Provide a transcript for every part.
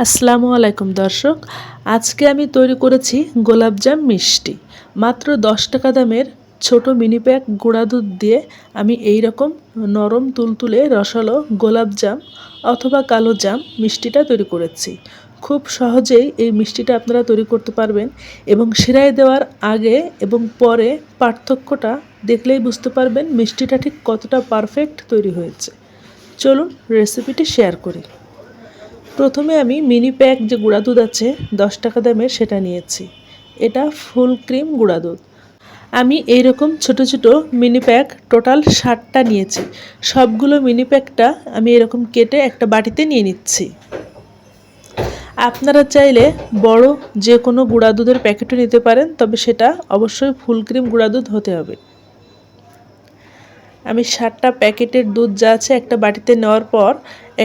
আসসালামু আলাইকুম দর্শক, আজকে আমি তৈরি করেছি গোলাপজাম মিষ্টি। মাত্র 10 টাকা দামের ছোট মিনি প্যাক গুঁড়া দুধ দিয়ে আমি এই রকম নরম তুলতুলে রসালো গোলাপজাম অথবা কালো জাম মিষ্টিটা তৈরি করেছি। খুব সহজেই এই মিষ্টিটা আপনারা তৈরি করতে পারবেন এবং সেরাই দেওয়ার আগে এবং পরে পার্থক্যটা দেখলেই বুঝতে পারবেন মিষ্টিটা ঠিক কতটা পারফেক্ট তৈরি হয়েছে। চলুন রেসিপিটি শেয়ার করি। প্রথমে আমি মিনি প্যাক যে গুঁড়া দুধ আছে 10 টাকা দামের সেটা নিয়েছি। এটা ফুল ক্রিম গুঁড়া দুধ। আমি এইরকম ছোট ছোট মিনি প্যাক টোটাল 60টা নিয়েছি। সবগুলো মিনি প্যাকটা আমি এরকম কেটে একটা বাটিতে নিয়ে নিচ্ছি। আপনারা চাইলে বড় যে কোনো গুঁড়া দুধের প্যাকেটও নিতে পারেন, তবে সেটা অবশ্যই ফুল ক্রিম গুঁড়া দুধ হতে হবে। আমি 60টা প্যাকেটের দুধ যা আছে একটা বাটিতে নেওয়ার পর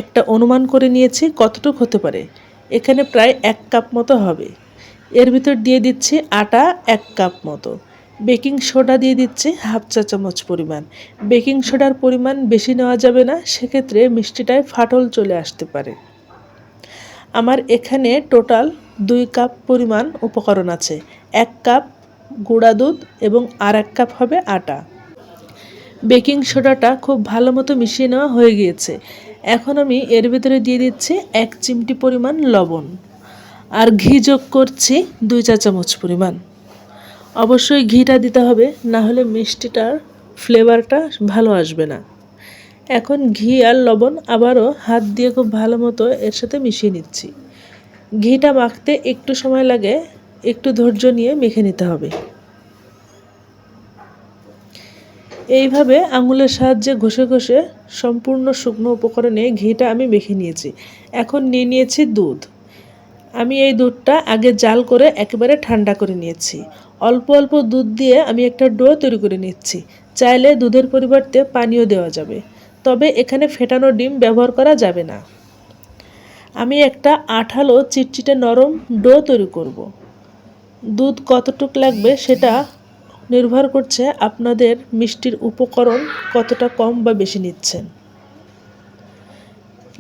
একটা অনুমান করে নিয়েছি কতটুকু হতে পারে। এখানে প্রায় 1 কাপ মতো হবে। এর ভিতর দিয়ে দিচ্ছি আটা 1 কাপ মতো, বেকিং সোডা দিয়ে দিচ্ছি হাফ চা চামচ পরিমাণ। বেকিং সোডার পরিমাণ বেশি নেওয়া যাবে না, সেক্ষেত্রে মিষ্টিটায় ফাটল চলে আসতে পারে। আমার এখানে টোটাল 2 কাপ পরিমাণ উপকরণ আছে। 1 কাপ গুঁড়া দুধ এবং আর 1 কাপ হবে আটা। বেকিং সোডাটা খুব ভালো মতো মিশিয়ে নেওয়া হয়ে গিয়েছে। এখন আমি এর ভিতরে দিয়ে দিচ্ছি 1 চিমটি পরিমাণ লবণ আর ঘি যোগ করছি 2 চা চামচ পরিমাণ। অবশ্যই ঘিটা দিতে হবে, না হলে মিষ্টিটার ফ্লেভারটা ভালো আসবে না। এখন ঘি আর লবণ আবারও হাত দিয়ে খুব ভালো মতো এর সাথে মিশিয়ে নিচ্ছি। ঘিটা মাখতে একটু সময় লাগে, একটু ধৈর্য নিয়ে মেখে নিতে হবে। এইভাবে আঙুলের সাহায্যে ঘষে ঘষে সম্পূর্ণ শুকনো উপকরণে ঘিটা আমি মেখে নিয়েছি। এখন নিয়ে নিয়েছি দুধ। আমি এই দুধটা আগে জাল করে একেবারে ঠান্ডা করে নিয়েছি। অল্প অল্প দুধ দিয়ে আমি একটা ডো তৈরি করে নিচ্ছি। চাইলে দুধের পরিবর্তে পানিও দেওয়া যাবে, তবে এখানে ফেটানো ডিম ব্যবহার করা যাবে না। আমি একটা আঠালো চিটচিটে নরম ডো তৈরি করব। দুধ কতটুক লাগবে সেটা নির্ভর করছে আপনাদের মিষ্টির উপকরণ কতটা কম বা বেশি নিচ্ছেন।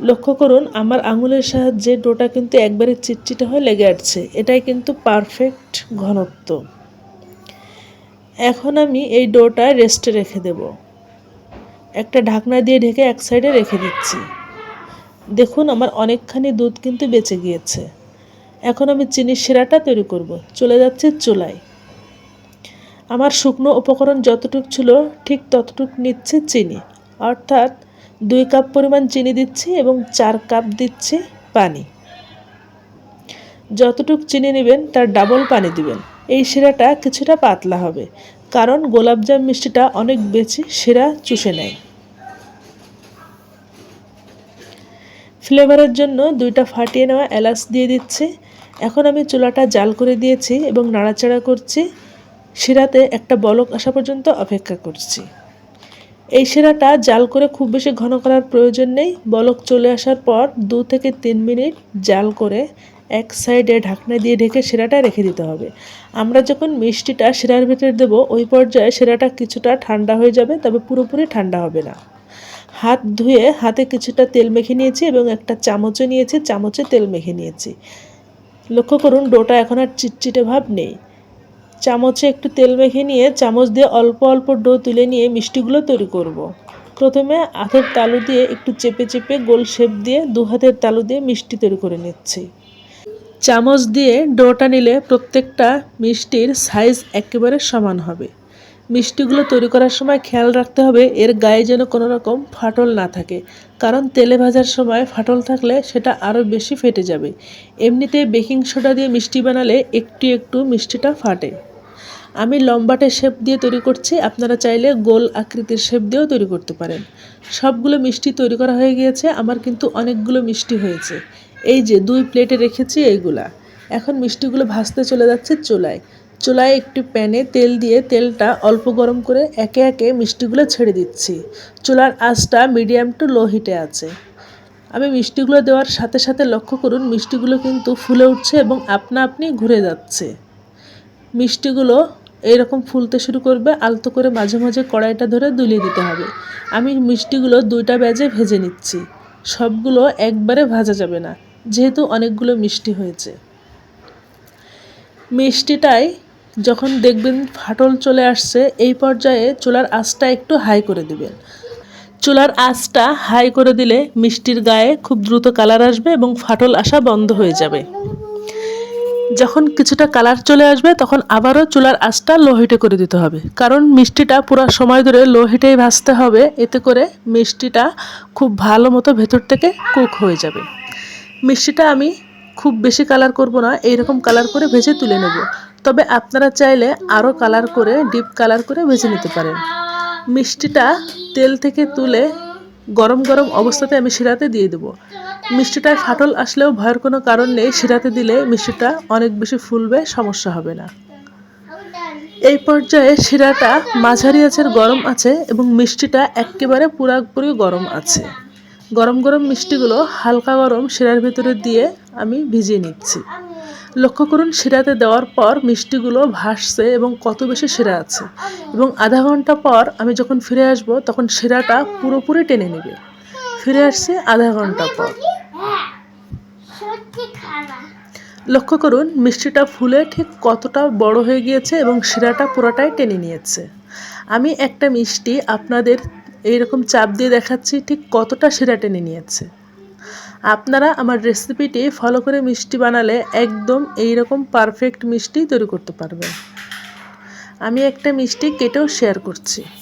লক্ষ্য করুন আমার আঙুলের সাহায্যে ডোটা কিন্তু একবারে চিটচিটে হয়ে লেগে আসছে। এটাই কিন্তু পারফেক্ট ঘনত্ব। এখন আমি এই ডোটা রেস্টে রেখে দেব। একটা ঢাকনা দিয়ে ঢেকে এক সাইডে রেখে দিচ্ছি। দেখুন আমার অনেকখানি দুধ কিন্তু বেঁচে গিয়েছে। এখন আমি চিনির শিরাটা তৈরি করব। চলে যাচ্ছে চুলায়। আমার শুকনো উপকরণ যতটুক ছিল ঠিক ততটুক নিচ্ছে চিনি, অর্থাৎ 2 কাপ পরিমাণ চিনি দিচ্ছি এবং 4 কাপ দিচ্ছি পানি। যতটুক চিনি নেবেন তার ডাবল পানি দিবেন। এই শিরাটা কিছুটা পাতলা হবে, কারণ গোলাপজাম মিষ্টিটা অনেক বেশি শিরা চুষে নেয়। ফ্লেভারের জন্য 2টা ফাটিয়ে নেওয়া এলাচ দিয়ে দিচ্ছি। এখন আমি চুলাটা জাল করে দিয়েছি এবং নাড়াচাড়া করছি। শিরাতে একটা বলক আসা পর্যন্ত অপেক্ষা করছি। এই শিরাটা জাল করে খুব বেশি ঘন করার প্রয়োজন নেই। বলক চলে আসার পর 2 থেকে 3 মিনিট জাল করে এক সাইডে ঢাকনা দিয়ে ঢেকে শিরাটা রেখে দিতে হবে। আমরা যখন মিষ্টিটা শিরার ভিতরে দেবো ওই পর্যায়ে শিরাটা কিছুটা ঠান্ডা হয়ে যাবে, তবে পুরোপুরি ঠান্ডা হবে না। হাত ধুয়ে হাতে কিছুটা তেল মেখে নিয়েছি এবং একটা চামচে নিয়েছি, চামচে তেল মেখে নিয়েছি। লক্ষ্য করুন ডোটা এখন আর চিটচিটে ভাব নেই। চামচে একটু তেল মেখে নিয়ে চামচ দিয়ে অল্প অল্প ডো তুলে নিয়ে মিষ্টিগুলো তৈরি করব। প্রথমে হাতের তালু দিয়ে একটু চেপে চেপে গোল শেপ দিয়ে 2 হাতের তালু দিয়ে মিষ্টি তৈরি করে নিচ্ছি। চামচ দিয়ে ডোটা নিলে প্রত্যেকটা মিষ্টির সাইজ একেবারে সমান হবে। মিষ্টিগুলো তৈরি করার সময় খেয়াল রাখতে হবে এর গায়ে যেন কোনো রকম ফাটল না থাকে, কারণ তেলে ভাজার সময় ফাটল থাকলে সেটা আরও বেশি ফেটে যাবে। এমনিতে বেকিং সোডা দিয়ে মিষ্টি বানালে একটু একটু মিষ্টিটা ফাটে। আমি লম্বাটে শেপ দিয়ে তৈরি করছি, আপনারা চাইলে গোল আকৃতির শেপ দিয়েও তৈরি করতে পারেন। সবগুলো মিষ্টি তৈরি করা হয়ে গিয়েছে। আমার কিন্তু অনেকগুলো মিষ্টি হয়েছে। এই যে 2 প্লেটে রেখেছি এইগুলা। এখন মিষ্টিগুলো ভাজতে চলে যাচ্ছে চুলায়। চুলায় একটি প্যানে তেল দিয়ে তেলটা অল্প গরম করে একে একে মিষ্টিগুলো ছেড়ে দিচ্ছি। চুলার আঁচটা মিডিয়াম টু লো হিটে আছে। আমি মিষ্টিগুলো দেওয়ার সাথে সাথে লক্ষ্য করুন মিষ্টিগুলো কিন্তু ফুলে উঠছে এবং আপনা আপনি ঘুরে যাচ্ছে। মিষ্টিগুলো এইরকম ফুলতে শুরু করবে, আলতো করে মাঝে মাঝে কড়াইটা ধরে দুলিয়ে দিতে হবে। আমি মিষ্টিগুলো 2টা ব্যাচে ভেজে নিচ্ছি। সবগুলো একবারে ভাজা যাবে না, যেহেতু অনেকগুলো মিষ্টি হয়েছে। মিষ্টিটাই যখন দেখবেন ফাটল চলে আসছে, এই পর্যায়ে চুলার আঁচটা একটু হাই করে দিবেন। চুলার আঁচটা হাই করে দিলে মিষ্টির গায়ে খুব দ্রুত কালার আসবে এবং ফাটল আসা বন্ধ হয়ে যাবে। যখন কিছুটা কালার চলে আসবে তখন আবারও চুলার আঁচটা লো হিটে করে দিতে হবে, কারণ মিষ্টিটা পুরো সময় ধরে লো হিটেই ভাজতে হবে, এতে করে মিষ্টিটা খুব ভালো মতো ভেতর থেকে কুক হয়ে যাবে। মিষ্টিটা আমি খুব বেশি কালার করব না, এইরকম কালার করে ভেজে তুলে নেব। তবে আপনারা চাইলে আরও কালার করে ডিপ কালার করে ভেজে নিতে পারেন। মিষ্টিটা তেল থেকে তুলে গরম গরম অবস্থাতে আমি শিরাতে দিয়ে দেবো। মিষ্টিটায় ফাটল আসলেও ভয়ের কোনো কারণ নেই, শিরাতে দিলে মিষ্টিটা অনেক বেশি ফুলবে, সমস্যা হবে না। এই পর্যায়ে শিরাটা মাঝারি আঁচের গরম আছে এবং মিষ্টিটা একেবারে পুরোপুরি গরম আছে। গরম গরম মিষ্টিগুলো হালকা গরম শিরার ভিতরে দিয়ে আমি ভিজিয়ে নিচ্ছি। লক্ষ্য করুন শিরাতে দেওয়ার পর মিষ্টিগুলো ভাসছে এবং কত বেশি শিরা আছে, এবং আধা ঘন্টা পর আমি যখন ফিরে আসব তখন শিরাটা পুরোপুরি টেনে নেবে। ফিরে আসছে আধা ঘন্টা পর। লক্ষ্য করুন মিষ্টিটা ফুলে ঠিক কতটা বড় হয়ে গিয়েছে এবং শিরাটা পুরোটাই টেনে নিয়েছে। আমি একটা মিষ্টি আপনাদের এইরকম চাপ দিয়ে দেখাচ্ছি ঠিক কতটা শিরা টেনে নিয়েছে। আপনারা আমার রেসিপিটি ফলো করে মিষ্টি বানালে একদম এইরকম পারফেক্ট মিষ্টি তৈরি করতে পারবেন। আমি একটা মিষ্টি কেটেও শেয়ার করছি।